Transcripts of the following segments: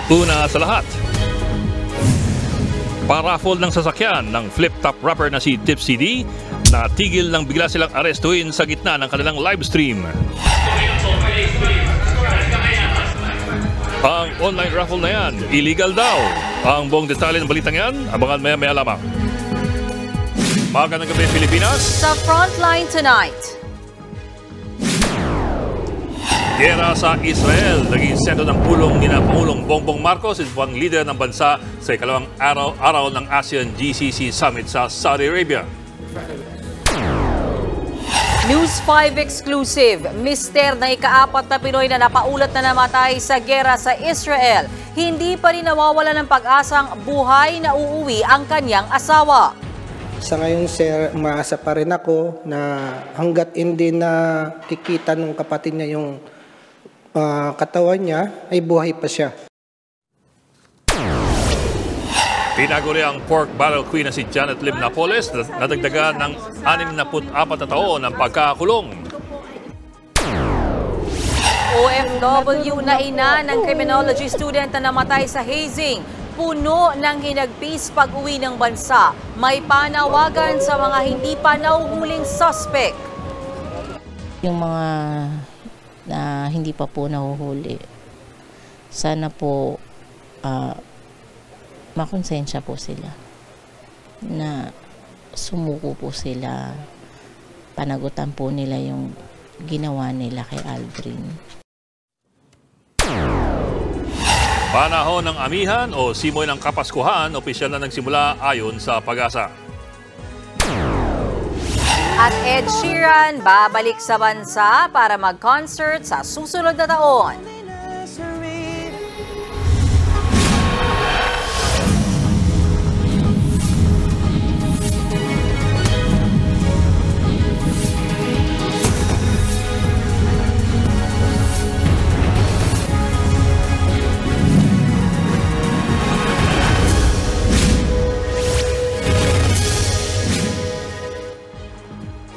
Una sa lahat, paraffol ng sasakyan ng flip-top rapper na si Tipsy D, natigil nang bigla silang arestuhin sa gitna ng kanilang livestream. Ang online raffle na yan, illegal daw. Ang buong detalye ng balitang yan, abangan maya-maya lamang. Magandang gabi, Pilipinas. Sa Frontline tonight. Gera sa Israel, naging sentro ng pulong ni Pangulong Bongbong Marcos, isang leader ng bansa sa ikalawang araw ng ASEAN GCC Summit sa Saudi Arabia. News 5 exclusive, mister na ika-4 na Pinoy na napaulat na namatay sa gera sa Israel. Hindi pa rin nawawala ng pag-asang buhay na uuwi ang kanyang asawa. Sa ngayon, sir, umaasa pa rin ako na hanggat hindi na kikita ng kapatid niya yung katawan niya, ay buhay pa siya. Tinaguri ang pork barrel queen na si Janet Lim Napoles, nadagdagan ng 64 na taon ng pagkakulong. OFW na ina ng criminology student na namatay sa hazing. Puno ng hinagpis pag-uwi ng bansa. May panawagan sa mga hindi pa nahuhuling suspect. Yung mga na hindi pa po nahuhuli, sana po makonsensya po sila na sumuko po sila, panagutan po nila yung ginawa nila kay Aldrin. Panahon ng amihan o simoy ng Kapaskuhan, opisyal na nagsimula ayon sa Pag-asa. At Ed Sheeran babalik sa bansa para mag-concert sa susunod na taon.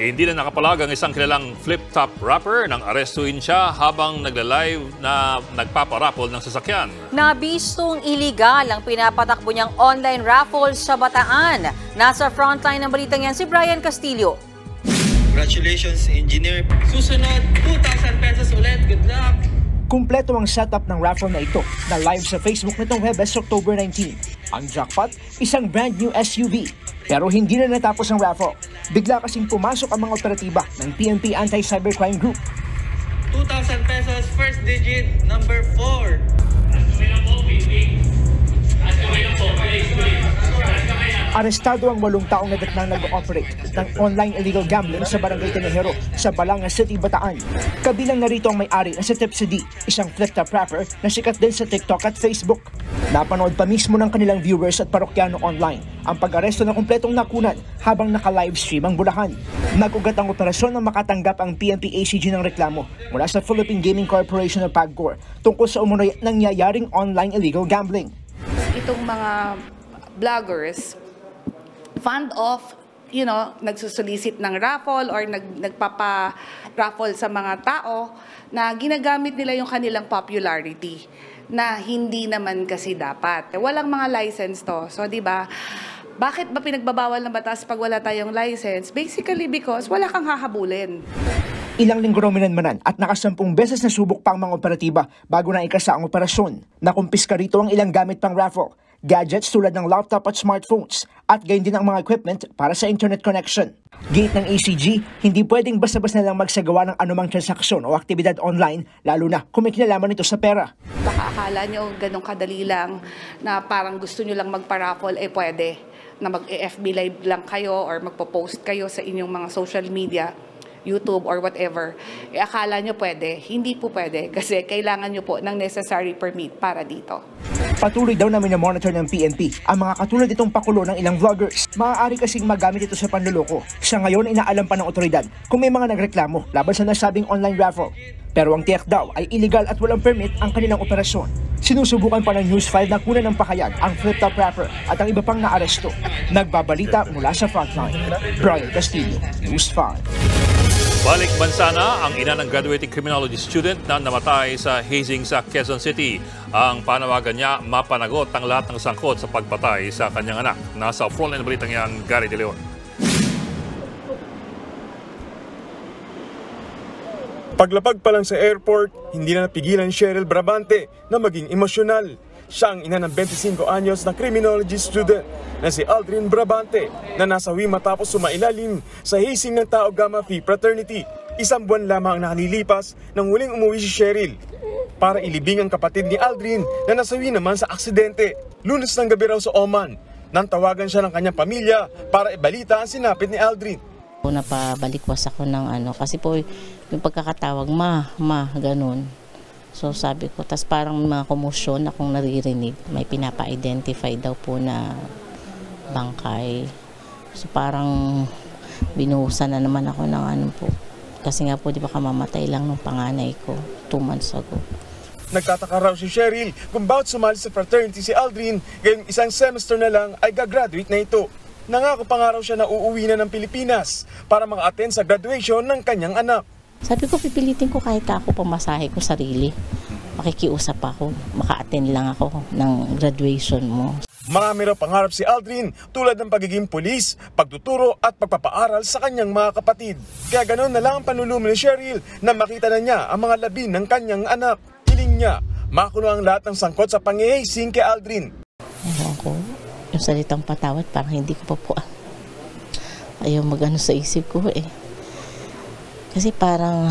Hindi na nakapalag ang isang kilalang flip-top rapper nang arestuin siya habang nagla-live na nagpaparapol ng sasakyan. Nabistong iligal ang pinapatakbo niyang online raffle sa Bataan. Nasa frontline ng balitang yan si Brian Castillo. Congratulations, engineer. Susunod, 2,000 pesos ulit. Good luck! Kumpleto ang setup ng raffle na ito na live sa Facebook nitong Huwebes, October 19. Ang jackpot, isang brand new SUV. Pero hindi na natapos ang raffle. Bigla kasing pumasok ang mga operatiba ng PNP Anti-Cybercrime Group. 2,000 pesos, first digit, number 4. Arestado ang 8 taong nadatnang nag-ooperate ng online illegal gambling sa Barangay Tinejero sa Balanga City, Bataan. Kabilang narito ang may-ari na si Tipsy D, isang flip-top rapper na sikat din sa TikTok at Facebook. Napanood pa mismo ng kanilang viewers at parokyano online ang pag-aresto ng kumpletong nakunan habang naka-livestream ang Bulacan. Nag-ugat ang operasyon nang makatanggap ang PNP ACG ng reklamo mula sa Philippine Gaming Corporation of PAGCOR tungkol sa umunoy nangyayaring online illegal gambling. Itong mga vloggers, fund off, nagsusolicit ng raffle or nagpapa-raffle sa mga tao na ginagamit nila yung kanilang popularity na hindi naman kasi dapat. Walang mga license to. So, di ba? Bakit ba pinagbabawal ng batas pag wala tayong license? Basically because wala kang hahabulin. Ilang linggo raw minanmanan at nakasampung beses na subok pa ang mga operatiba bago na ikasa ang operasyon. Nakumpiska rito ang ilang gamit pang raffle, gadgets tulad ng laptop at smartphones, at gayon din ang mga equipment para sa internet connection. Gate ng ACG, hindi pwedeng basta-basta lang magsagawa ng anumang transaksyon o aktibidad online, lalo na kung may kinalaman ito sa pera. Baka akala nyo ganun kadali lang na parang gusto nyo lang magpa-raffle, pwede na mag-FB live lang kayo or magpo-post kayo sa inyong mga social media, YouTube or whatever. Akala nyo pwede, hindi po pwede kasi kailangan nyo po ng necessary permit para dito. Patuloy daw na minomonitor ng PNP ang mga katulad itong pakulo ng ilang vloggers. Maaari kasing magamit ito sa panluloko. Sa ngayon, inaalam pa ng otoridad kung may mga nagreklamo laban sa nasabing online raffle. Pero ang tiyak daw ay illegal at walang permit ang kanilang operasyon. Sinusubukan pa ng News 5 na kunan ng pahayag ang flip-top rapper at ang iba pang naaresto. Nagbabalita mula sa frontline. Brian Castillo, News 5. Balik bansa na ang ina ng graduating criminology student na namatay sa hazing sa Quezon City. Ang panawagan niya, mapanagot ang lahat ng sangkot sa pagpatay sa kanyang anak. Nasa frontline balitang yan, Gary De Leon. Paglapag pa lang sa airport, hindi na napigilan Cheryl Brabante na maging emosyonal. Siya ang ina ng 25 anyos na criminology student na si Aldrin Brabante na nasawi matapos sumailalim sa hazing ng Tau Gamma Phi Fraternity. 1 buwan lamang ang nakalilipas nang huling umuwi si Cheryl para ilibing ang kapatid ni Aldrin na nasawi naman sa aksidente. Lunes ng gabi raw sa Oman, nang tawagan siya ng kanyang pamilya para ibalita ang sinapit ni Aldrin. Napabalikwas ako ng kasi po yung pagkakatawag, ma, ganun. So sabi ko, tas parang mga komosyon akong naririnig, may pinapa-identify daw po na bangkay. So parang binuhusan na naman ako ng po. Kasi nga po, di ba kamamatay lang nung panganay ko 2 months ago. Nagtataka raw si Cheryl kung bakit sumali sa fraternity si Aldrin, ngayong 1 semester na lang ay gagraduate na ito. Nangako pa nga raw siya na uuwi na ng Pilipinas para maka-attend sa graduation ng kanyang anak. Sabi ko, pipilitin ko kahit ako pamasahe ko sarili. Makikiusap ako, maka-attend lang ako ng graduation mo. Marami raw pangarap si Aldrin tulad ng pagiging pulis, pagtuturo at pagpapaaral sa kanyang mga kapatid. Kaya ganoon na lang ang panulumi ni Cheryl na makita na niya ang mga labi ng kanyang anak. Hiling niya, makuno ang lahat ng sangkot sa pang-ihasing kay Aldrin. Ewan ko, yung salitang patawad parang hindi ko pa po ayaw mag-ano sa isip ko eh. Kasi parang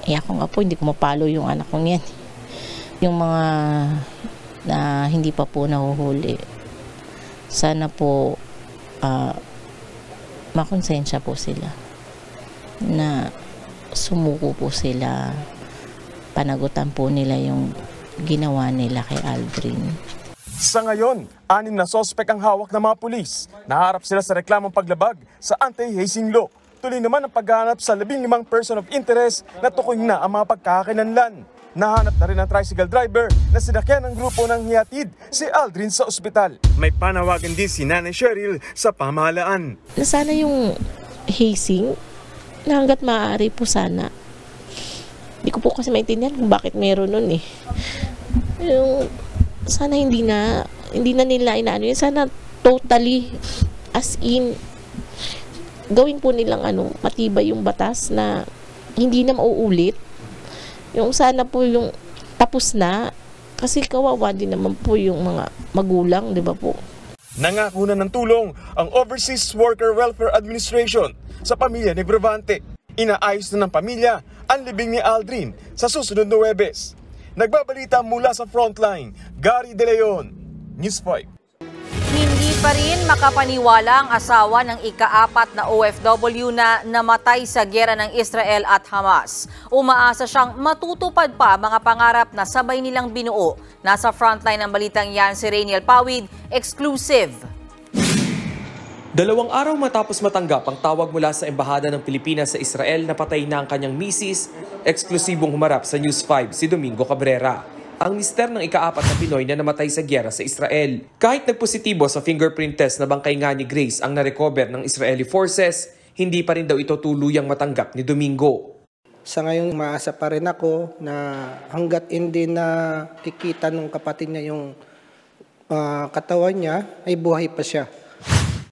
ako nga po, hindi ko mapalo yung anak kong yan. Yung mga na hindi pa po nahuhuli, sana po makonsensya po sila na sumuko po sila, panagutan po nila yung ginawa nila kay Aldrin. Sa ngayon, 6 na sospek ang hawak ng mga pulis. Naharap sila sa reklamong paglabag sa anti-hazing law. Tuloy naman ang paghahanap sa 15 person of interest na tukoy na ang mga pagkakakilanlan. Nahanap na rin ang tricycle driver na sinakyan ng grupo ng hihatid si Aldrin sa ospital. May panawagan din si Nanay Cheryl sa pamahalaan. Sana yung hazing, na hanggat maaari po sana. Hindi ko po kasi maintindihan kung bakit meron nun eh. Yung, sana hindi na nila inaano yun. Sana totally, as in, gawin po nilang matibay yung batas na hindi na mauulit. Yung sana po yung tapos na, kasi kawawa din naman po yung mga magulang, di ba po? Nangako na ng tulong ang Overseas Worker Welfare Administration sa pamilya ni Brabante. Inaayos na ng pamilya ang libing ni Aldrin sa susunod na Huwebes. Nagbabalita mula sa Frontline, Gary De Leon, News 5. Hindi pa rin makapaniwala ang asawa ng ika-4 na OFW na namatay sa giyera ng Israel at Hamas. Umaasa siyang matutupad pa mga pangarap na sabay nilang binuo. Nasa frontline ng balitang yan si Rainiel Pawid, exclusive. 2 araw matapos matanggap ang tawag mula sa Embahada ng Pilipinas sa Israel na patay na ang kanyang misis, eksklusibong humarap sa News 5 si Domingo Cabrera, ang mister ng ika-4 na Pinoy na namatay sa giyera sa Israel. Kahit nagpositibo sa fingerprint test na bangkay nga ni Grace ang narecover ng Israeli forces, hindi pa rin daw ito tuluyang matanggap ni Domingo. Sa ngayon, maasa pa rin ako na hanggat hindi na kikita ng kapatid niya yung katawan niya, ay buhay pa siya.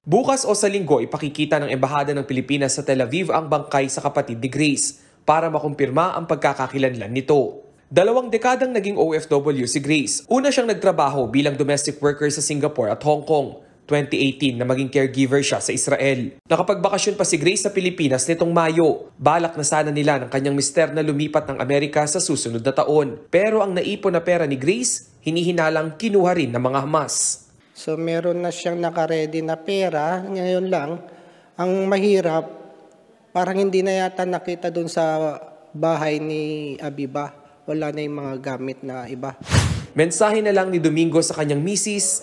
Bukas o sa linggo, ipakikita ng Embahada ng Pilipinas sa Tel Aviv ang bangkay sa kapatid ni Grace para makumpirma ang pagkakakilanlan nito. 2 dekadang naging OFW si Grace. Una siyang nagtrabaho bilang domestic worker sa Singapore at Hong Kong. 2018 na maging caregiver siya sa Israel. Nakapagbakasyon pa si Grace sa Pilipinas nitong Mayo. Balak na sana nila ng kanyang mister na lumipat ng Amerika sa susunod na taon. Pero ang naipon na pera ni Grace, hinihinalang kinuha rin ng mga Hamas. So meron na siyang nakaredy na pera. Ngayon lang, ang mahirap, parang hindi na yata nakita dun sa bahay ni Abiba. Wala na yung mga gamit na iba. Mensahe na lang ni Domingo sa kanyang misis.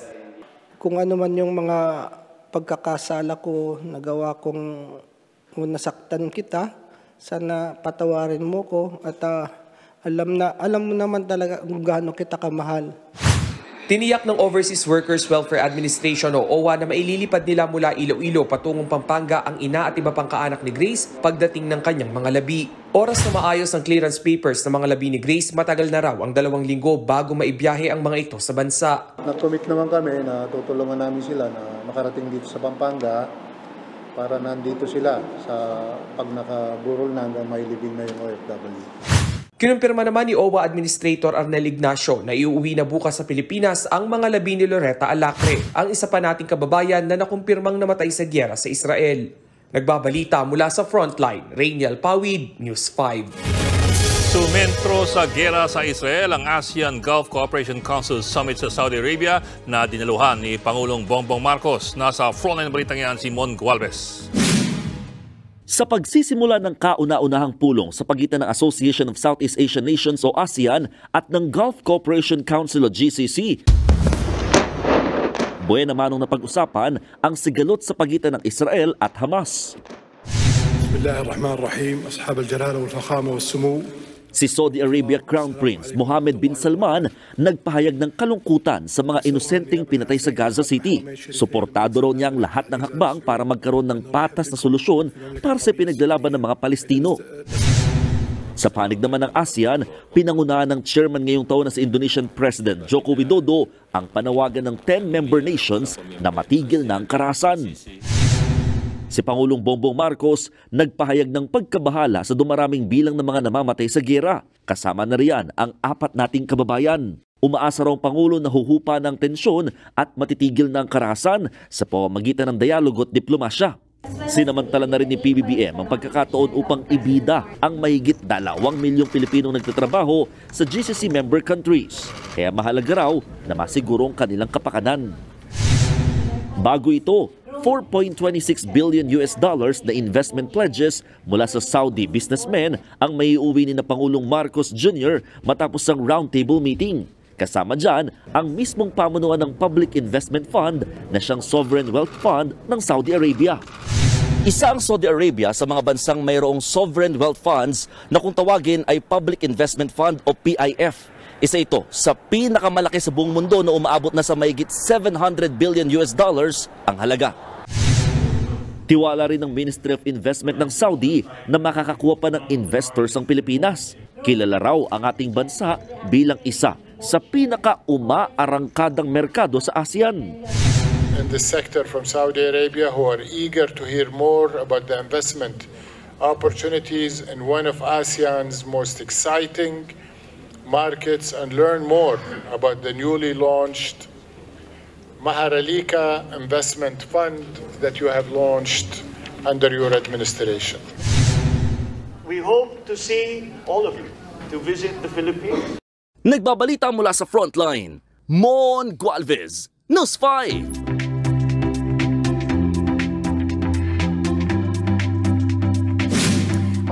Kung ano man yung mga pagkakasala ko, nagawa kong nasaktan kita, sana patawarin mo ko at alam mo naman talaga kung gaano kita kamahal. Tiniyak ng Overseas Workers Welfare Administration o OWA na maililipad nila mula Iloilo patungong Pampanga ang ina at iba pang kaanak ni Grace pagdating ng kanyang mga labi. Oras na maayos ang clearance papers ng mga labi ni Grace, matagal na raw ang 2 linggo bago maibiyahe ang mga ito sa bansa. Nag-commit naman kami na tutulungan namin sila na makarating dito sa Pampanga para nandito sila sa pag nakaburol na hanggang mailibing na yung OFW. Kinumpirma naman ni OWA Administrator Arnel Ignacio na iuwi na bukas sa Pilipinas ang mga labi ni Loretta Alacre, ang isa pa nating kababayan na nakumpirmang namatay sa giyera sa Israel. Nagbabalita mula sa Frontline, Rainiel Pawid, News 5. Sumentro sa giyera sa Israel ang ASEAN Gulf Cooperation Council Summit sa Saudi Arabia na dinaluhan ni Pangulong Bongbong Marcos. Nasa Frontline balitang yan si Mon Gualvez. Sa pagsisimula ng kauna-unahang pulong sa pagitan ng Association of Southeast Asian Nations o ASEAN at ng Gulf Cooperation Council o GCC, buwan naman nung napag-usapan ang sigalot sa pagitan ng Israel at Hamas. Bismillahirrahmanirrahim, ashab al-jalala wal-fakhama was-sumu. Si Saudi Arabia Crown Prince Mohammed bin Salman nagpahayag ng kalungkutan sa mga inosenteng pinatay sa Gaza City. Suportado raw niya ang lahat ng hakbang para magkaroon ng patas na solusyon para sa pinaglalaban ng mga Palestino. Sa panig naman ng ASEAN, pinangunahan ng chairman ngayong taon na si Indonesian President Joko Widodo ang panawagan ng 10 member nations na matigil ng karahasan. Si Pangulong Bongbong Marcos nagpahayag ng pagkabahala sa dumaraming bilang ng mga namamatay sa giyera. Kasama na riyan ang 4 nating kababayan. Umaasa raw ang Pangulo na huhupa ng tensyon at matitigil ng karahasan sa pamamagitan ng dialogo at diplomasya. Sinamantala na rin ni PBBM ang pagkakataon upang ibida ang mahigit 2 milyong Pilipinong nagtatrabaho sa GCC member countries. Kaya mahalaga raw na masiguro ang kanilang kapakanan. Bago ito, $4.26 billion na investment pledges mula sa Saudi businessmen ang maiuwi ni na Pangulong Marcos Jr. matapos ang roundtable meeting. Kasama dyan ang mismong pamunuan ng Public Investment Fund na siyang Sovereign Wealth Fund ng Saudi Arabia. Isa ang Saudi Arabia sa mga bansang mayroong Sovereign Wealth Funds na kung tawagin ay Public Investment Fund o PIF. Isa ito sa pinakamalaki sa buong mundo na umaabot na sa mahigit $700 billion ang halaga. Tiwala rin ng Ministry of Investment ng Saudi na makakakuha pa ng investors ang Pilipinas. Kilala raw ang ating bansa bilang isa sa pinaka-umaarangkadang merkado sa ASEAN. In this sector from Saudi Arabia who are eager to hear more about the investment opportunities in one of ASEAN's most exciting markets and learn more about the newly launched Maharlika Investment Fund that you have launched under your administration. We hope to see all of you to visit the Philippines. Nagbabalita mula sa Frontline, Mon Gualvez, News 5.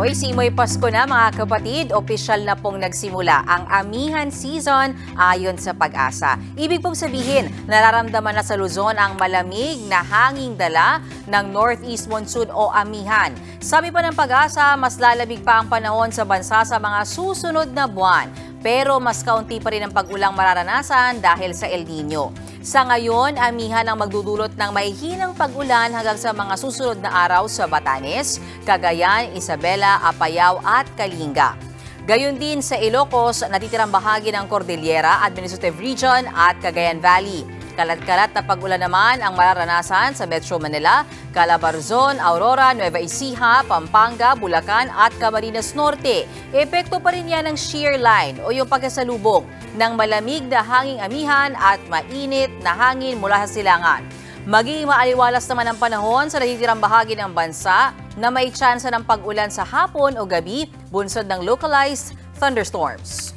Hoy, simoy Pasko na mga kapatid, opisyal na pong nagsimula ang amihan season ayon sa Pag-asa. Ibig pong sabihin, nararamdaman na sa Luzon ang malamig na hanging dala ng Northeast Monsoon o amihan. Sabi pa ng Pag-asa, mas lalamig pa ang panahon sa bansa sa mga susunod na buwan. Pero mas kaunti pa rin ang pag-ulang mararanasan dahil sa El Nino. Sa ngayon, amihan ang magdudulot ng mahihinang pag-ulan hanggang sa mga susunod na araw sa Batanes, Cagayan, Isabela, Apayao at Kalinga. Gayon din sa Ilocos, natitirang bahagi ng Cordillera, Administrative Region at Cagayan Valley. Kalat-kalat na pag-ulan naman ang mararanasan sa Metro Manila, Calabarzon, Aurora, Nueva Ecija, Pampanga, Bulacan at Camarines Norte. Epekto pa rin yan ng shear line o yung pagkasalubong ng malamig na hanging amihan at mainit na hangin mula sa silangan. Magiging maaliwalas naman ang panahon sa natitirang bahagi ng bansa na may tsansa ng pag-ulan sa hapon o gabi, bunsod ng localized thunderstorms.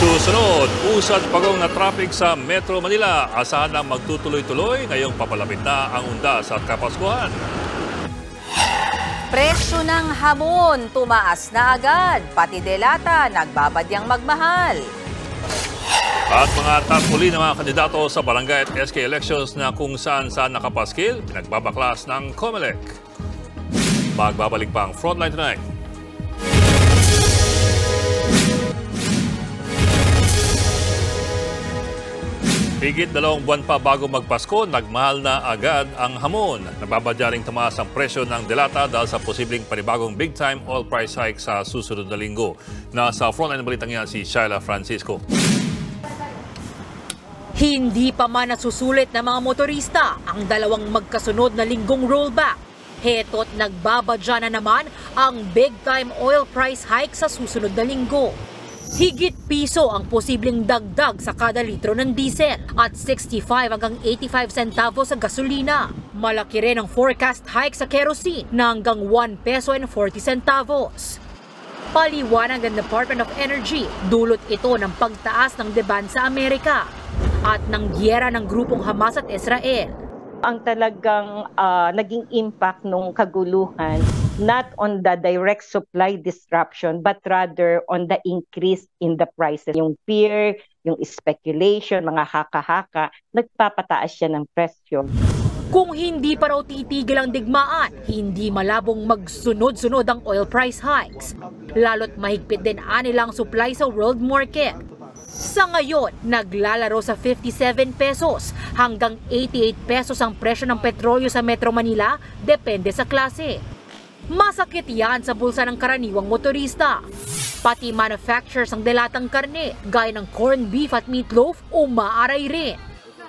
Susunod, usad pagong na traffic sa Metro Manila. Asahan na magtutuloy-tuloy ngayong papalapit na ang undas at Kapaskuhan. Presyo ng hamon tumaas na agad, pati delata nagbabadyang magmahal. At mga top huli ng mga kandidato sa barangay at SK elections na kung saan nakapaskil, pinagbabaklas ng COMELEC. Magbabalik pa ang Frontline Tonight. Higit 2 buwan pa bago magpasko, nagmahal na agad ang hamon. Nababadyaring tumaas ang presyo ng delata dahil sa posibleng panibagong big-time oil price hike sa susunod na linggo. Nasa frontline balitang yan si Shaila Francisco. Hindi pa man nasusulit ng mga motorista ang dalawang magkasunod na linggong rollback. Heto't nagbabadya na naman ang big-time oil price hike sa susunod na linggo. Higit piso ang posibleng dagdag sa kada litro ng diesel at 65 hanggang 85 centavos sa gasolina. Malaki rin ang forecast hike sa kerosene na hanggang 1 peso and 40 centavos. Paliwanag ng Department of Energy, dulot ito ng pagtaas ng demand sa Amerika at ng giyera ng grupong Hamas at Israel. Ang talagang naging impact ng kaguluhan, not on the direct supply disruption, but rather on the increase in the prices. Yung fear, yung speculation, mga haka-haka, nagpapataas siya ng presyo. Kung hindi pa raw titigil ang digmaan, hindi malabong magsunod-sunod ang oil price hikes. Lalo't mahigpit din anilang supply sa world market. Sa ngayon, naglalaro sa 57 pesos hanggang 88 pesos ang presyo ng petrolyo sa Metro Manila, depende sa klase. Masakit yan sa bulsa ng karaniwang motorista. Pati manufacturers ng delatang karne, gaya ng corned beef at meatloaf, umaaray rin.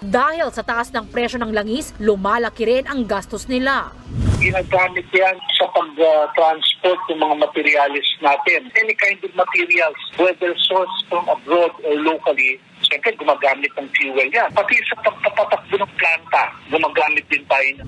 Dahil sa taas ng presyo ng langis, lumalaki rin ang gastos nila. Ginagamit yan sa pag-transport ng mga materialis natin. Any kind of materials, whether sourced from abroad or locally, siyempre gumagamit ng fuel yan. Pati sa pagpapatakbo ng planta, gumagamit din tayo.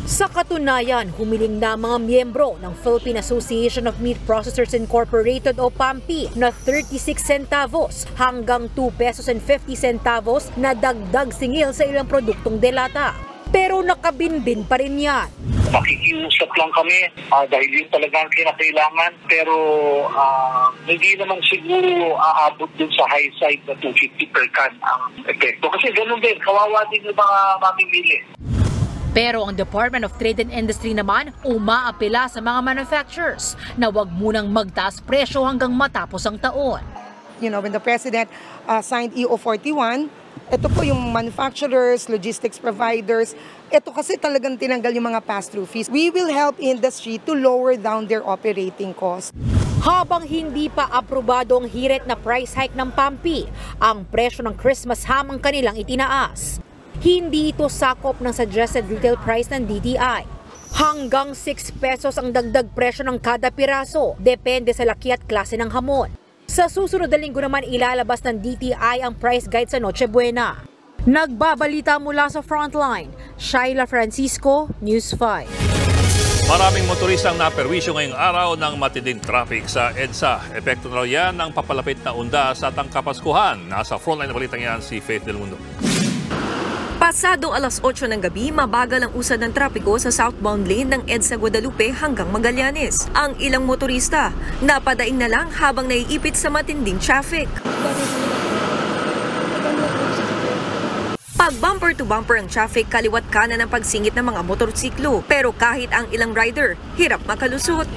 Sa katunayan, humiling na mga miyembro ng Philippine Association of Meat Processors Incorporated o PAMPI na 36 centavos hanggang 2 pesos and 50 centavos na dagdag singil sa ilang produktong delata. Pero nakabinbin pa rin yan. Makikiusap lang kami dahil yun talaga ang kinakailangan, pero hindi naman siguro aabot dun sa high side na 250 per can ang epekto. Kasi ganun din, kawawa din yung mga mamimili. Pero ang Department of Trade and Industry naman umaapela sa mga manufacturers na wag munang magtaas presyo hanggang matapos ang taon. You know, when the President signed EO 41, ito po yung manufacturers, logistics providers, ito kasi talagang tinanggal yung mga pass-through fees. We will help industry to lower down their operating costs. Habang hindi pa aprobado ang hirit na price hike ng PAMPI, ang presyo ng Christmas ham ang kanilang itinaas. Hindi ito sakop ng suggested retail price ng DTI. Hanggang 6 pesos ang dagdag presyo ng kada piraso, depende sa laki at klase ng hamon. Sa susunod na linggo naman ilalabas ng DTI ang price guide sa Noche Buena. Nagbabalita mula sa Frontline, Shaila Francisco, News 5. Maraming motorista ang naperwisyo ngayong araw ng matinding traffic sa EDSA. Epekto na yan ng papalapit na undas at ang Kapaskuhan. Nasa Frontline na balitang yan si Faith Del Mundo. Pasado alas 8 ng gabi, mabagal ang usad ng trapiko sa southbound lane ng EDSA Guadalupe hanggang Magallanes. Ang ilang motorista, napadaing na lang habang naiipit sa matinding traffic. Pag bumper to bumper ang traffic, kaliwat kanan ang pagsingit ng mga motorsiklo. Pero kahit ang ilang rider, hirap makalusot.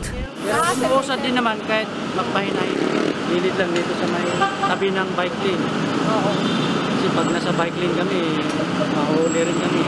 Umuusad din naman kahit magpahinay. Lilit lang dito sa may tabi ng bike lane. Kasi pag nasa bike lane kami, mahuli rin kami.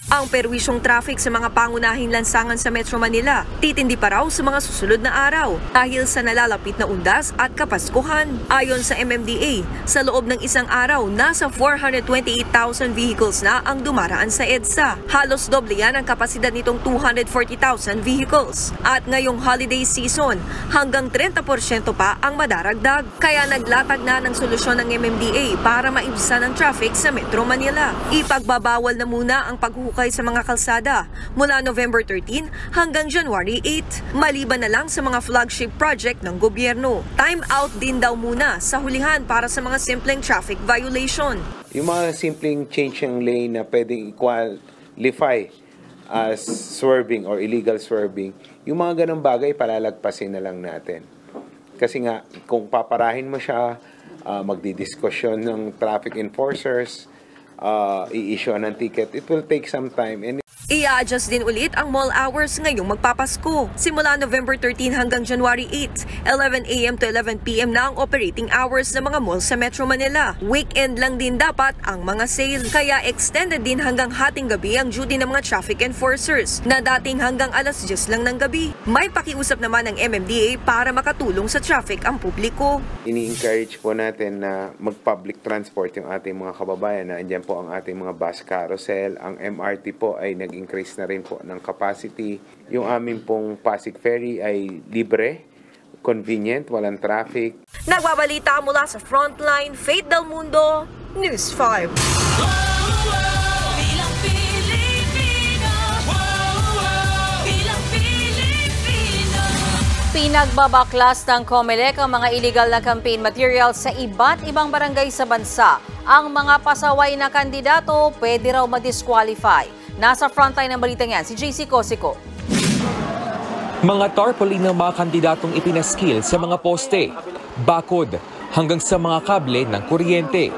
Ang perwisyong traffic sa mga pangunahing lansangan sa Metro Manila, titindi pa raw sa mga susunod na araw dahil sa nalalapit na undas at Kapaskuhan. Ayon sa MMDA, sa loob ng isang araw, nasa 428,000 vehicles na ang dumaraan sa EDSA. Halos doble yan ang kapasidad nitong 240,000 vehicles. At ngayong holiday season, hanggang 30% pa ang madaragdag. Kaya naglatag na ng solusyon ng MMDA para maibsan ang traffic sa Metro Manila. Ipagbabawal na muna ang paghukay sa mga kalsada mula November 13 hanggang January 8, maliban na lang sa mga flagship project ng gobyerno. Time out din daw muna sa hulihan para sa mga simpleng traffic violation. Yung mga simpleng change ng lane na pwedeng qualify as swerving or illegal swerving, yung mga ganong bagay palalagpasin na lang natin. Kasi nga, kung paparahin mo siya, magdidiskusyon ng traffic enforcers, i-issue ng ticket, it will take some time. I-adjust din ulit ang mall hours ngayong magpapasko. Simula November 13 hanggang January 8, 11 a.m. to 11 p.m. na ang operating hours ng mga mall sa Metro Manila. Weekend lang din dapat ang mga sale. Kaya extended din hanggang hating gabi ang duty ng mga traffic enforcers na dating hanggang alas 10 lang ng gabi. May pakiusap naman ng MMDA para makatulong sa traffic ang publiko. Ini-encourage po natin na mag-public transport yung ating mga kababayan na andyan po ang ating mga bus carousel. Ang MRT po ay nag-increase na rin po ng capacity. Yung aming pong Pasig Ferry ay libre, convenient, walang traffic. Nagbabalita mula sa Frontline, Faith Del Mundo, News 5. Pinagbabaklas ng COMELEC ang mga illegal na campaign materials sa iba't ibang barangay sa bansa. Ang mga pasaway na kandidato pwede raw ma-disqualify. Nasa frontline ng balitang yan, si JC Cosico. Mga tarpaulin ng mga kandidatong ipinaskil sa mga poste, bakod, hanggang sa mga kable ng kuryente.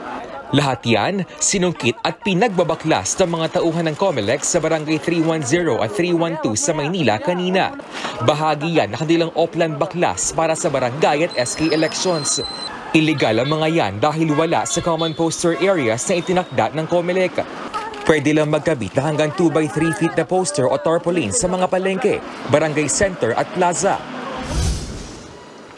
Lahat yan, sinungkit at pinagbabaklas ng mga tauhan ng COMELEC sa barangay 310 at 312 sa Maynila kanina. Bahagi yan na kanilang offline baklas para sa barangay at SK elections. Illegal ang mga yan dahil wala sa common poster areas na itinakda ng COMELEC. Pwede lang magkabit na hanggang 2x3 feet na poster o tarpaulin sa mga palengke, barangay center at plaza.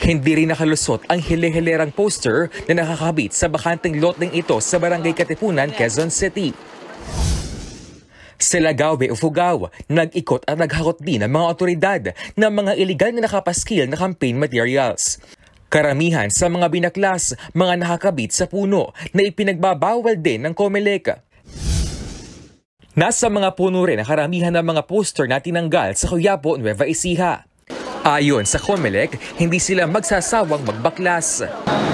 Hindi rin nakalusot ang hile-hilerang poster na nakakabit sa bakanteng loteng ito sa Barangay Katipunan, Quezon City. Sa Lagawe o Fugao, nag-ikot at naghakot din ang mga otoridad ng mga iligal na nakapaskil na campaign materials. Karamihan sa mga binaklas, mga nakakabit sa puno na ipinagbabawal din ng COMELEC. Nasa mga puno rin ang karamihan ng mga poster na tinanggal sa Quiapo, Nueva Ecija. Ayon sa COMELEC, hindi sila magsasawang magbaklas.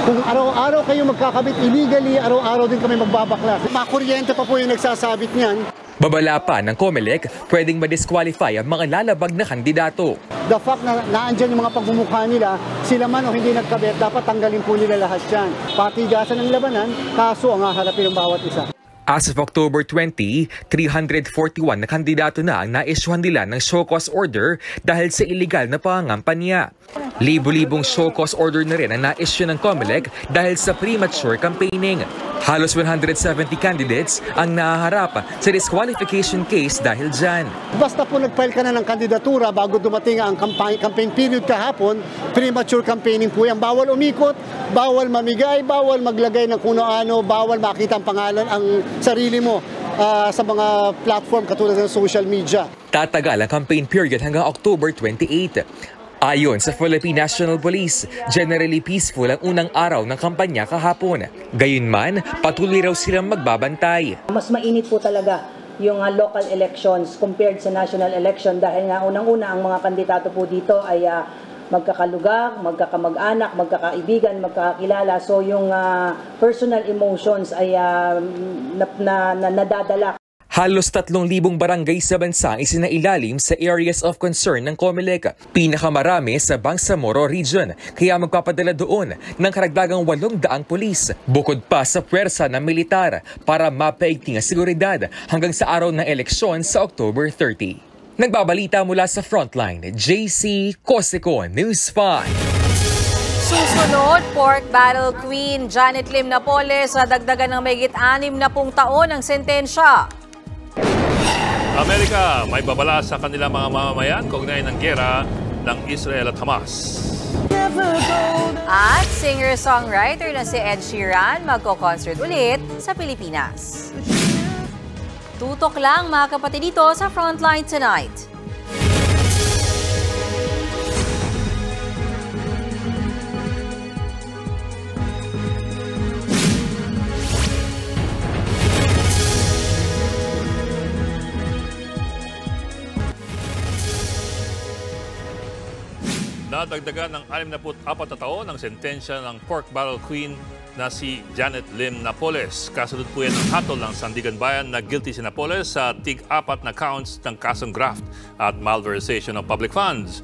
Kung araw-araw kayo magkakabit illegally, araw-araw din kami magbabaklas. Makuryente pa po yung nagsasabit niyan. Babala pa ng COMELEC, pwedeng ma-disqualify ang mga lalabag na kandidato. The fact na naandyan yung mga pagmumukha nila, sila man o hindi nagkabit, dapat tanggalin po nila lahat yan. Patigasan ng labanan, kaso ang haharapin ng bawat isa. As of October 20, 341 na kandidato na ang naisyuhan nila ng show cause order dahil sa illegal na pangangampanya. Libo-libong show cause order na rin ang naisyu ng COMELEC dahil sa premature campaigning. Halos 170 candidates ang nahaharap sa disqualification case dahil dyan. Basta po nag-file ka na ng kandidatura bago dumating ang campaign period kahapon, premature campaigning po yan. Bawal umikot, bawal mamigay, bawal maglagay ng kuno-ano, bawal makita ang pangalan, ang sarili mo sa mga platform katulad ng social media. Tatagal ang campaign period hanggang October 28. Ayon sa Philippine National Police, generally peaceful ang unang araw ng kampanya kahapon. Gayunman, patuloy raw silang magbabantay. Mas mainit po talaga yung local elections compared sa national election dahil nga unang-una ang mga kandidato po dito ay magkakalugar, magkakamag-anak, magkakaibigan, magkakakilala. So yung personal emotions ay nadadala. Halos 3,000 barangay sa bansa ang isinailalim sa areas of concern ng COMELEC. Pinakamarami sa Bangsamoro Region, kaya magpapadala doon ng karagdagang 800 pulis. Bukod pa sa puwersa ng militar para mapaigting ang seguridad hanggang sa araw ng eleksyon sa October 30. Nagbabalita mula sa Frontline, JC Cosico, News 5. Susunod, pork barrel queen Janet Lim Napoles sa dagdagan ng mahigit 60 taon ng sentensya. Amerika, may babala sa kanilang mga mamamayan kaugnay ng giyera ng Israel at Hamas. At singer-songwriter na si Ed Sheeran magko-concert ulit sa Pilipinas. Tutok lang mga kapatid dito sa Frontline Tonight. Nadagdagan ng 64 na taon ang sentensya ng pork barrel queen na si Janet Lim Napoles. Kasunod po yan ng hatol ng Sandigan Bayan na guilty si Napoles sa tig-4 na counts ng kasong graft at malversation of public funds.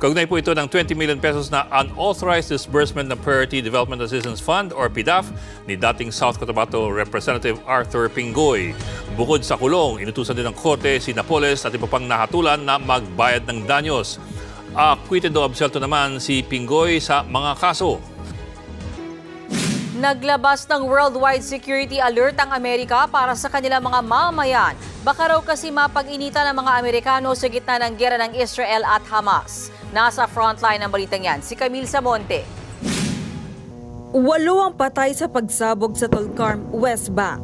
Kaugnay po ito ng 20 million pesos na unauthorized disbursement ng Priority Development Assistance Fund or PDAF ni dating South Cotabato Representative Arthur Pingoy. Bukod sa kulong, inutusan din ng korte si Napoles at iba pang nahatulan na magbayad ng danyos. Acquitted o absuelto naman si Pingoy sa mga kaso. Naglabas ng worldwide security alert ang Amerika para sa kanilang mga mamamayan. Baka raw kasi mapag-initan ng mga Amerikano sa gitna ng gera ng Israel at Hamas. Nasa frontline ng balitang yan, si Camille Samonte. 8 ang patay sa pagsabog sa Tulkarm, West Bank.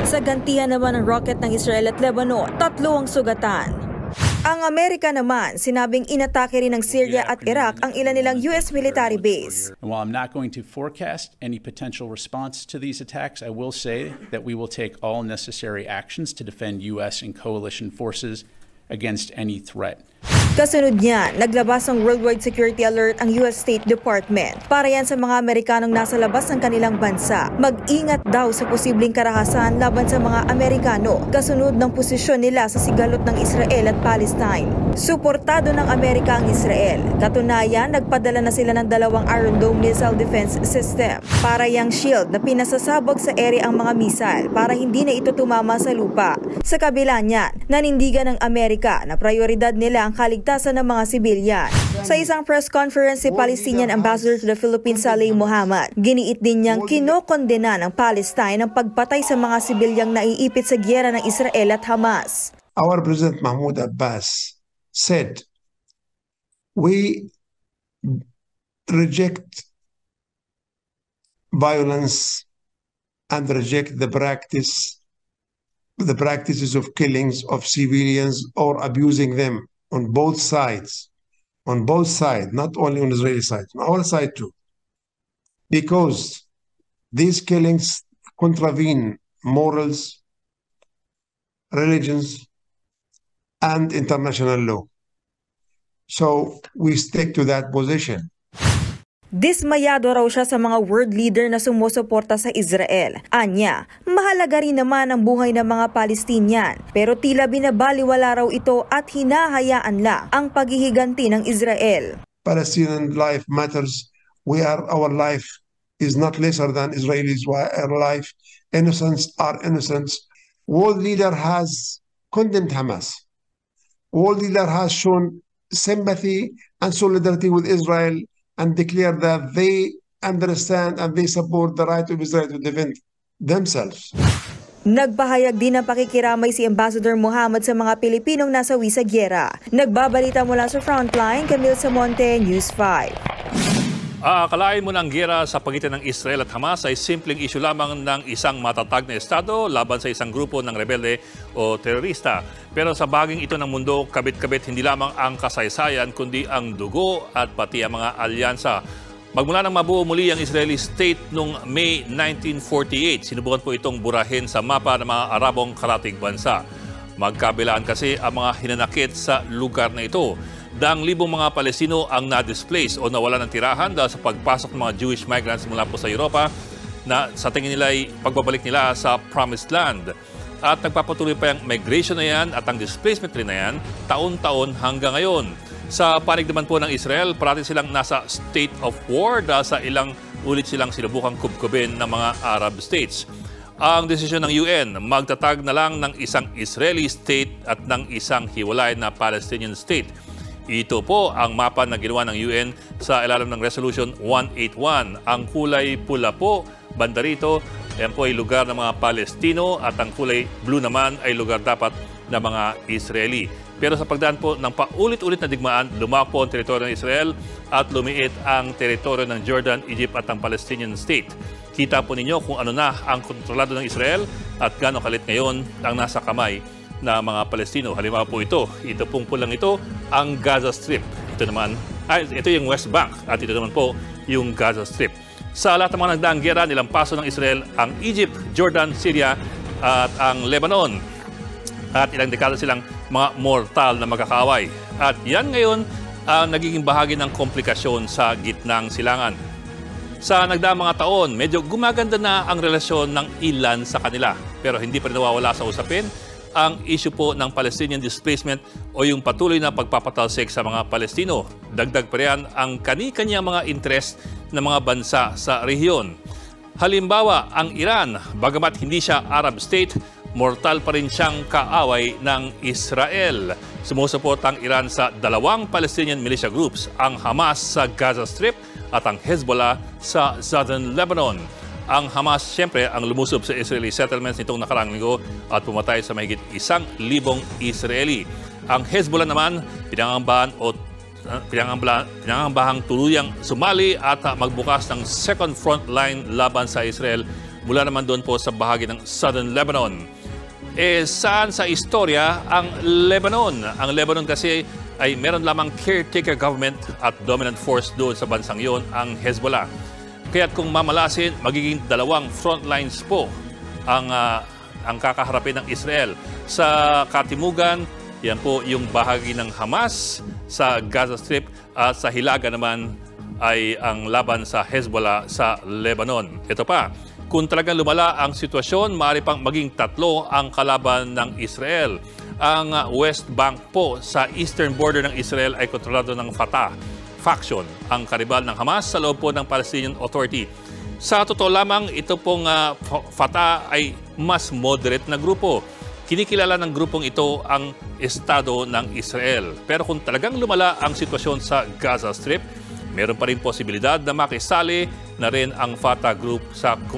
Sa gantihan naman ng rocket ng Israel at Lebanon, 3 ang sugatan. Ang Amerika naman, sinabing inatake rin ng Syria at Iraq ang ilan nilang US military base. And while I'm not going to forecast any potential response to these attacks, I will say that we will take all necessary actions to defend US and coalition forces against any threat. Kasunod niyan, naglabas ng worldwide security alert ang US State Department para yan sa mga Amerikanong nasa labas ng kanilang bansa. Mag-ingat daw sa posibleng karahasan laban sa mga Amerikano kasunod ng posisyon nila sa sigalot ng Israel at Palestine. Suportado ng Amerika ang Israel. Katunayan, nagpadala na sila ng 2 Iron Dome missile defense system para yang shield na pinasasabog sa ere ang mga missile para hindi na ito tumama sa lupa. Sa kabila niyan, nanindigan ng Amerika na prioridad nila ang kaligtasan ng mga sibilyan. Sa isang press conference, si Palestinian Ambassador to the Philippines Saleh Mohammad, giniit din niyang kinokondena ng Palestine ang pagpatay sa mga sibilyang naiipit sa giyera ng Israel at Hamas. Our President Mahmoud Abbas said, we reject violence and reject the practices of killings of civilians or abusing them. On both sides, not only on the Israeli side, on our side too. Because these killings contravene morals, religions, and international law. So we stick to that position. Dismayado raw siya sa mga world leader na sumusuporta sa Israel. Anya, mahalaga rin naman ang buhay ng mga Palestinian, pero tila binabaliwala raw ito at hinahayaan lang ang paghihiganti ng Israel. Palestinian life matters. Our life is not lesser than Israelis' life. Innocents are innocents. World leader has condemned Hamas. World leader has shown sympathy and solidarity with Israel and declare that they understand and they support the right of Israel to defend themselves. Nagpahayag din ng pakikiramay si Ambassador Mohammad sa mga Pilipinong nasawi sa giyera. Nagbabalita mula sa Frontline, Camille Samonte, News 5. Akalain mo ng giyera sa pagitan ng Israel at Hamas ay simpleng issue lamang ng isang matatag na estado laban sa isang grupo ng rebelde o terorista. Pero sa baging ito ng mundo, kabit-kabit hindi lamang ang kasaysayan kundi ang dugo at pati ang mga alyansa. Magmula nang mabuo muli ang Israeli state noong May 1948, sinubukan po itong burahin sa mapa ng mga Arabong karatig bansa. Magkabilaan kasi ang mga hinanakit sa lugar na ito. Daang libong mga Palestino ang na-displace o nawala ng tirahan dahil sa pagpasok ng mga Jewish migrants mula po sa Europa na sa tingin nila ay pagbabalik nila sa Promised Land. At nagpapatuloy pa yung migration na yan at ang displacement rin na yan taon-taon hanggang ngayon. Sa panig naman po ng Israel, parati silang nasa state of war dahil sa ilang ulit silang sinubukang kubkubin ng mga Arab states. Ang desisyon ng UN, magtatag na lang ng isang Israeli state at ng isang hiwalay na Palestinian state. Ito po ang mapa na ginawa ng UN sa ilalim ng Resolution 181. Ang kulay pula po, banda rito, yan po ay lugar ng mga Palestino at ang kulay blue naman ay lugar dapat ng mga Israeli. Pero sa pagdaan po ng paulit-ulit na digmaan, lumaki po ang teritoryo ng Israel at lumiit ang teritoryo ng Jordan, Egypt at ang Palestinian state. Kita po ninyo kung ano na ang kontrolado ng Israel at gaano kalit ngayon ang nasa kamay na mga Palestino. Halimbawa po ito pong pulang ito, ang Gaza Strip. Ito yung West Bank at ito naman po yung Gaza Strip. Sa lahat ng mga nagdaang giyera, nilampaso ng Israel ang Egypt, Jordan, Syria at ang Lebanon. At ilang dekada silang mga mortal na magkakaaway. At yan ngayon ang nagiging bahagi ng komplikasyon sa gitnang silangan. Sa nagdaang mga taon, medyo gumaganda na ang relasyon ng ilan sa kanila. Pero hindi pa rin nawawala sa usapin ang issue po ng Palestinian displacement o yung patuloy na pagpapatalsik sa mga Palestino. Dagdag pa riyan ang kani-kanyang mga interest ng mga bansa sa rehiyon. Halimbawa, ang Iran, bagamat hindi siya Arab state, mortal pa rin siyang kaaway ng Israel. Sumusuport ang Iran sa dalawang Palestinian militia groups, ang Hamas sa Gaza Strip at ang Hezbollah sa Southern Lebanon. Ang Hamas, siyempre, ang lumusob sa Israeli settlements nitong nakaraang linggo at pumatay sa mahigit 1,000 Israeli. Ang Hezbollah naman, pinangambahang tuluyang sumali at magbukas ng second front line laban sa Israel mula naman doon po sa bahagi ng Southern Lebanon. Saan sa istorya ang Lebanon? Ang Lebanon kasi ay meron lamang caretaker government at dominant force doon sa bansang yon, ang Hezbollah. Kaya't kung mamalasin, magiging dalawang front lines po ang kakaharapin ng Israel. Sa katimugan, yan po yung bahagi ng Hamas sa Gaza Strip at sa hilaga naman ay ang laban sa Hezbollah sa Lebanon. Ito pa, kung talagang lumala ang sitwasyon, maaari pang maging tatlo ang kalaban ng Israel. Ang West Bank po sa eastern border ng Israel ay kontrolado ng Fatah faction, ang karibal ng Hamas sa loob po ng Palestinian Authority. Sa totoo lamang, ito pong Fatah ay mas moderate na grupo. Kinikilala ng grupong ito ang estado ng Israel. Pero kung talagang lumala ang sitwasyon sa Gaza Strip, meron pa rin posibilidad na makisali na rin ang Fatah group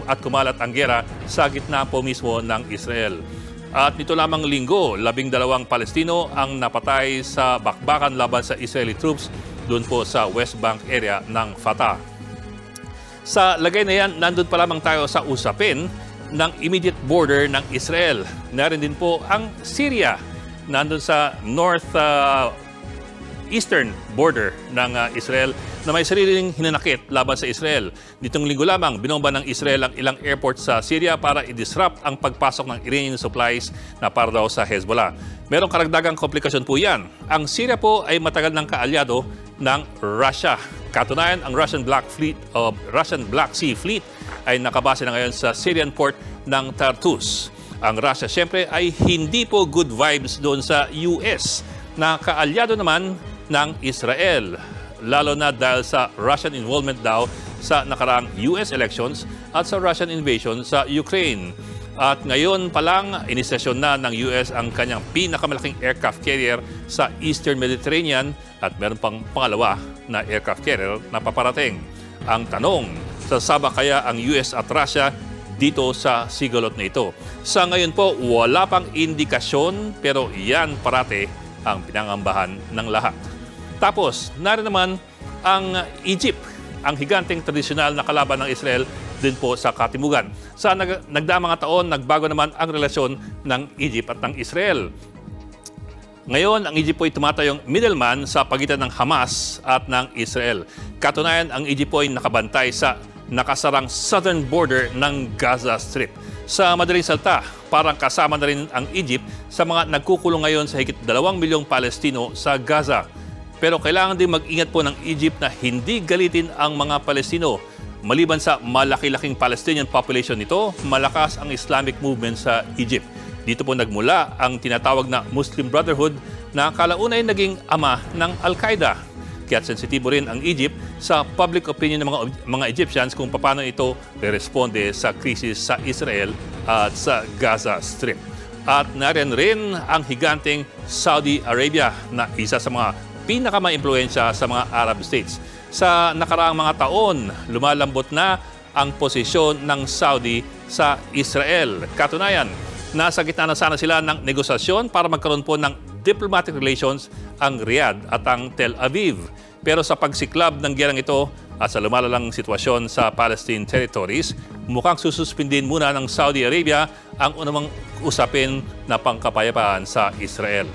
at kumalat ang gera sa gitna po mismo ng Israel. At nito lamang linggo, 12 Palestino ang napatay sa bakbakan laban sa Israeli troops doon po sa West Bank area ng Fatah. Sa lagay na yan, nandun pa lamang tayo sa usapin ng immediate border ng Israel. Narin din po ang Syria, nandun sa eastern border ng Israel na may sariling hinanakit laban sa Israel. Nitong linggo lamang, binomba ng Israel ang ilang airport sa Syria para i-disrupt ang pagpasok ng Iranian supplies na para daw sa Hezbollah. Merong karagdagang komplikasyon po yan. Ang Syria po ay matagal ng kaalyado ng Russia. Katunayan, ang Russian Black Sea Fleet ay nakabase na ngayon sa Syrian port ng Tartus. Ang Russia siyempre ay hindi po good vibes doon sa US na kaalyado naman ng Israel, lalo na dahil sa Russian involvement daw sa nakaraang US elections at sa Russian invasion sa Ukraine. At ngayon pa lang, inisesyon na ng US ang kanyang pinakamalaking aircraft carrier sa Eastern Mediterranean at meron pang pangalawa na aircraft carrier na paparating. Ang tanong, sasama kaya ang US at Russia dito sa sigalot na ito? Sa ngayon po, wala pang indikasyon pero yan parate ang pinangambahan ng lahat. Tapos, narin naman ang Egypt, ang higanteng tradisyonal na kalaban ng Israel din po sa katimugan. Sa nagdaang mga taon, nagbago naman ang relasyon ng Egypt at ng Israel. Ngayon, ang Egypt po ay tumatayong middleman sa pagitan ng Hamas at ng Israel. Katunayan, ang Egypt po ay nakabantay sa nakasarang southern border ng Gaza Strip. Sa madaling salita, parang kasama na rin ang Egypt sa mga nagkukulong ngayon sa higit 2 milyong Palestino sa Gaza. Pero kailangan din mag-ingat po ng Egypt na hindi galitin ang mga Palestino. Maliban sa malaki-laking Palestinian population nito, malakas ang Islamic movement sa Egypt. Dito po nagmula ang tinatawag na Muslim Brotherhood na kalaunay naging ama ng Al-Qaeda. Kaya sensitibo rin ang Egypt sa public opinion ng mga Egyptians kung paano ito responde sa krisis sa Israel at sa Gaza Strip. At nariyan rin ang higanteng Saudi Arabia na isa sa mga pinakamaimpluwensya sa mga Arab states. Sa nakaraang mga taon, lumalambot na ang posisyon ng Saudi sa Israel. Katunayan, nasa gitna na sana sila ng negosasyon para magkaroon po ng diplomatic relations ang Riyadh at ang Tel Aviv. Pero sa pagsiklab ng gerang ito at sa lumalalang sitwasyon sa Palestine territories, mukhang sususpindin muna ng Saudi Arabia ang unang usapin na pangkapayapaan sa Israel.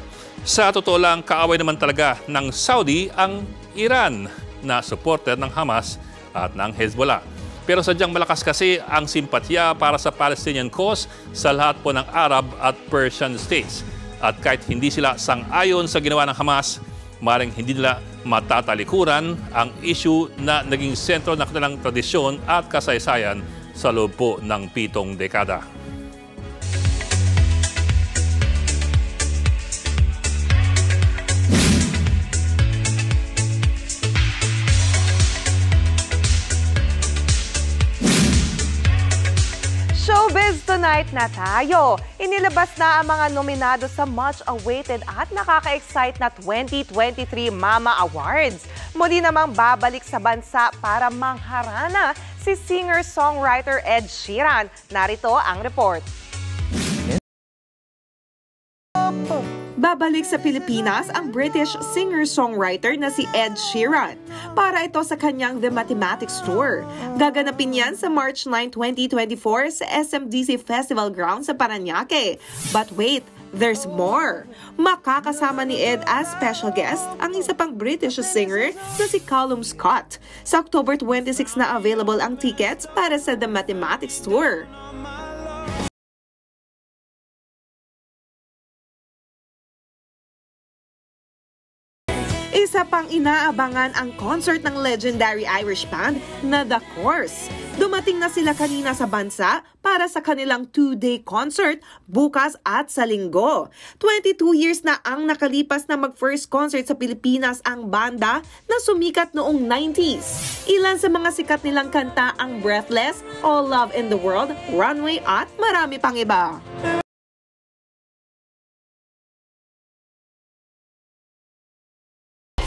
Sa totoo lang, kaaway naman talaga ng Saudi ang Iran na supporter ng Hamas at ng Hezbollah. Pero sadyang malakas kasi ang simpatya para sa Palestinian cause sa lahat po ng Arab at Persian states. At kahit hindi sila sang-ayon sa ginawa ng Hamas, maring hindi nila matatalikuran ang issue na naging sentro ng kanilang tradisyon at kasaysayan sa loob po ng 7 dekada. Showbiz Tonight na tayo. Inilabas na ang mga nominado sa much-awaited at nakaka-excite na 2023 Mama Awards. Muli namang babalik sa bansa para mangharana si singer-songwriter Ed Sheeran. Narito ang report. Babalik sa Pilipinas ang British singer-songwriter na si Ed Sheeran para ito sa kanyang The Mathematics Tour. Gaganapin yan sa March 9, 2024 sa SMDC Festival Grounds sa Parañaque. But wait, there's more. Makakasama ni Ed as special guest ang isa pang British singer na si Callum Scott. Sa October 26 na available ang tickets para sa The Mathematics Tour. Isa pang inaabangan ang concert ng legendary Irish band na The Course. Dumating na sila kanina sa bansa para sa kanilang 2-day concert bukas at sa linggo. 22 years na ang nakalipas na mag-first concert sa Pilipinas ang banda na sumikat noong 90s. Ilan sa mga sikat nilang kanta ang Breathless, All Love in the World, Runway at marami pang iba.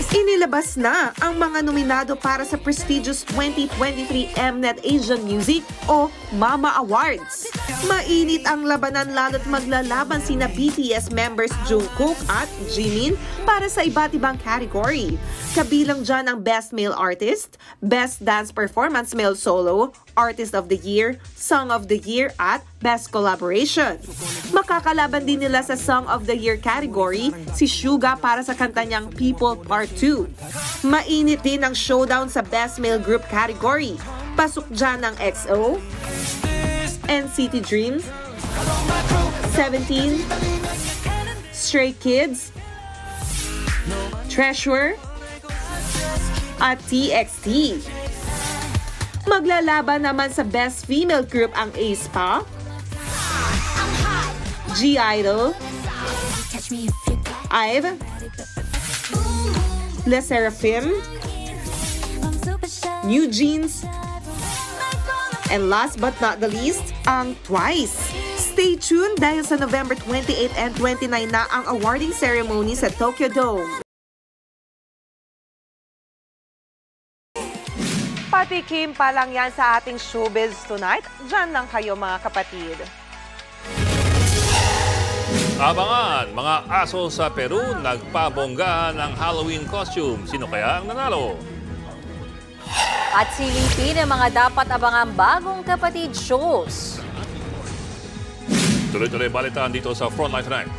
Inilabas na ang mga nominado para sa prestigious 2023 Mnet Asian Music o Mama Awards. Mainit ang labanan lalo't maglalaban sina BTS members Jungkook at Jimin para sa iba't ibang category. Kabilang dyan ang Best Male Artist, Best Dance Performance Male Solo, Artist of the Year, Song of the Year at Best Collaboration. Makakalaban din nila sa Song of the Year category si Suga para sa kanta niyang People Part 2. Mainit din ang showdown sa Best Male Group category. Pasok dyan ang EXO, NCT Dreams, 17, Stray Kids, Treasure, at TXT. Maglalaban naman sa Best Female Group ang aespa, G-Idol, IVE, Le Sserafim, New Jeans, and last but not the least, ang TWICE. Stay tuned dahil sa November 28 and 29 na ang awarding ceremony sa Tokyo Dome. Patikim pa lang yan sa ating Showbiz Tonight. Diyan lang kayo mga kapatid. Abangan, mga aso sa Peru nagpabonggahan ng Halloween costume. Sino kaya ang nanalo? At silipin ang mga dapat abangan bagong kapatid shows. Tuloy-tuloy balitaan dito sa Frontline Tonight.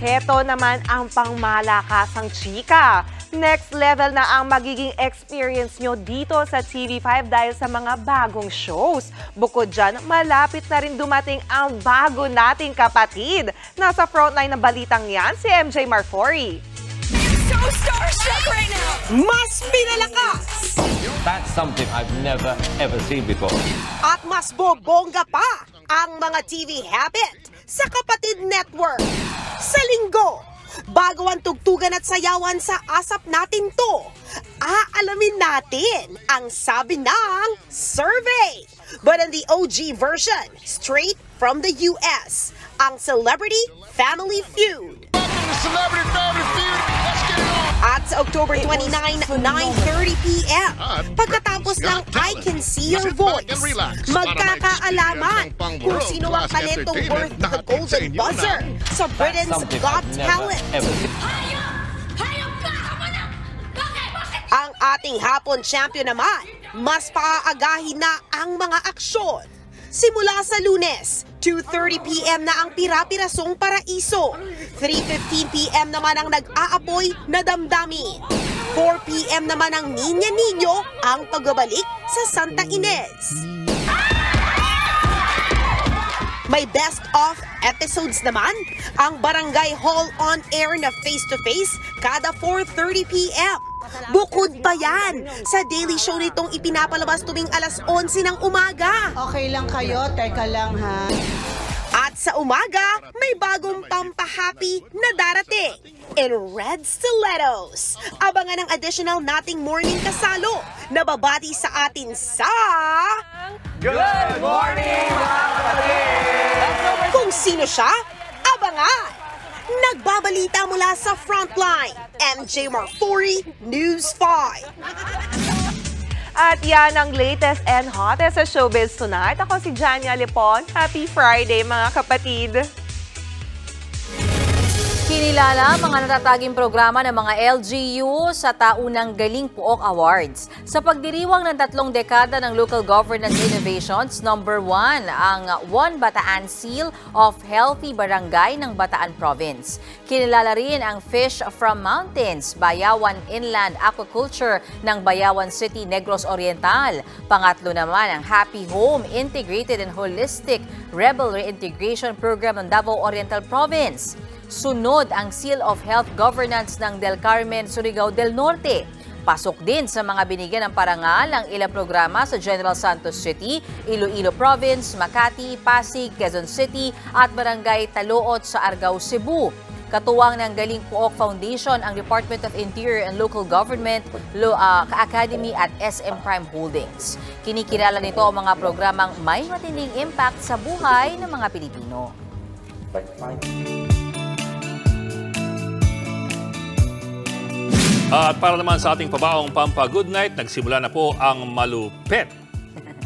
Heto naman ang pangmalakasang chika. Next level na ang magiging experience nyo dito sa TV5 dahil sa mga bagong shows. Bukod dyan, malapit na rin dumating ang bago nating kapatid. Nasa frontline ng balitang yan, si MJ Marfori. So starstruck right now! Mas pinalakas! That's something I've never ever seen before. At mas bobongga pa ang mga TV habit sa Kapatid Network. Sa linggo, bago ang tugtugan at sayawan sa asap natin to, aalamin natin ang sabi ng survey. But in the OG version, straight from the US, ang Celebrity Family Feud. Celebrity Family Feud. Let's get it on. At sa October 29, 9:30 p.m., pagkatapos ng I Can See Your Voice, magkakaalaman kung sino ang talentong worth the golden buzzer sa Britain's Got Talent. Ang ating hapon champion naman, mas paaagahin na ang mga aksyon. Simula sa Lunes, 2:30 p.m. na ang Pira-Pirasong Paraiso. 3:15 p.m. naman ang Nag-aapoy na Damdami. 4 p.m. naman ang Niña Niño ang pagbabalik sa Santa Ines. May best of episodes naman ang Barangay Hall on Air na face-to-face kada 4:30 p.m. Bukod pa yan sa daily show nitong ipinapalabas tuwing alas 11 ng umaga. Okay lang kayo, teka lang ha. At At sa umaga, may bagong pampahappy na darating. In red stilettos. Abangan ang additional nating morning kasalo na babati sa atin sa... Good morning, mga kapatid! Kung sino siya, abangan! Nagbabalita mula sa Frontline, MJ Marfori, News 5. At yan ang latest and hottest sa showbiz tonight. Ako si Jania Lipon. Happy Friday, mga kapatid! Kinilala ang mga natataging programa ng mga LGU sa Taunang Galing Puok Awards. Sa pagdiriwang ng 3 dekada ng Local Governance Innovations, number 1 ang One Bataan Seal of Healthy Barangay ng Bataan Province. Kinilala rin ang Fish from Mountains, Bayawan Inland Aquaculture ng Bayawan City, Negros Oriental. Pangatlo naman ang Happy Home Integrated and Holistic Rebel Reintegration Program ng Davao Oriental Province. Sunod ang Seal of Health Governance ng Del Carmen, Surigao del Norte. Pasok din sa mga binigyan ng parangal ang ilang programa sa General Santos City, Iloilo Province, Makati, Pasig, Quezon City at Barangay Taluot sa Argao, Cebu. Katuwang ng Galing Puok Foundation ang Department of Interior and Local Government, Academy at SM Prime Holdings. Kinikilala nito ang mga programang may matinding impact sa buhay ng mga Pilipino. At para naman sa ating pabaong Pampa-Good Night, nagsimula na po ang malupet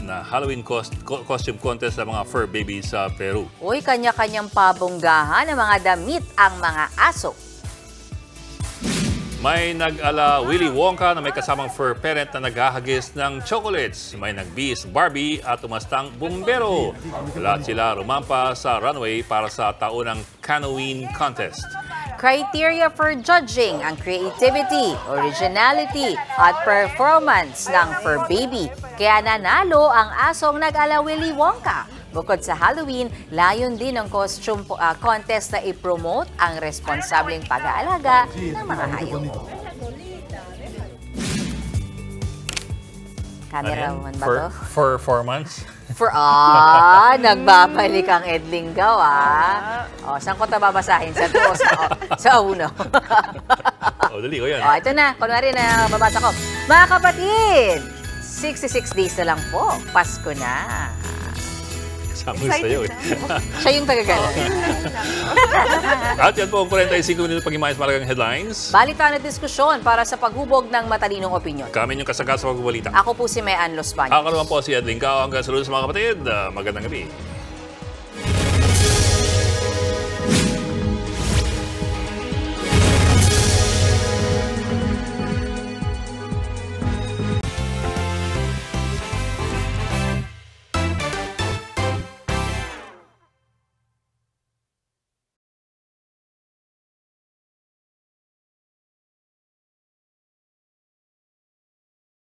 na Halloween costume contest ng mga fur babies sa Peru. Uy, kanya-kanyang pabonggahan ng mga damit ang mga aso. May nag-ala Willy Wonka na may kasamang fur parent na naghahagis ng chocolates. May nag-bis Barbie at umastang bumbero. Lahat sila rumampa sa runway para sa taunang canoeing contest. Criteria for judging ang creativity, originality at performance ng fur baby. Kaya nanalo ang asong nag-ala Willy Wonka. Bukod sa Halloween, layon din ang costume contest na i-promote ang responsableng pag-aalaga ng mga hayop. Cameraman ba to? Performance? Nagbabalik ang Edlingaw, O, saan ko ito babasahin? Sa 2 o sa 1? Dali ko yan. Ito na. Kunwari na babasa ko. Mga kapatid, 66 days na lang po. Pasko na. Sa'yo, Siya yung tagagala. At yan po ang 45 minuto pag-imayos malagang headlines. Balitaan at diskusyon para sa paghubog ng matalinong opinyon. Kami yung kasagasa sa pagbabalita. Ako po si Mayan Lospan. Ako naman po si Edling Cao. Hanggang sa lunes mga kapatid. Magandang gabi.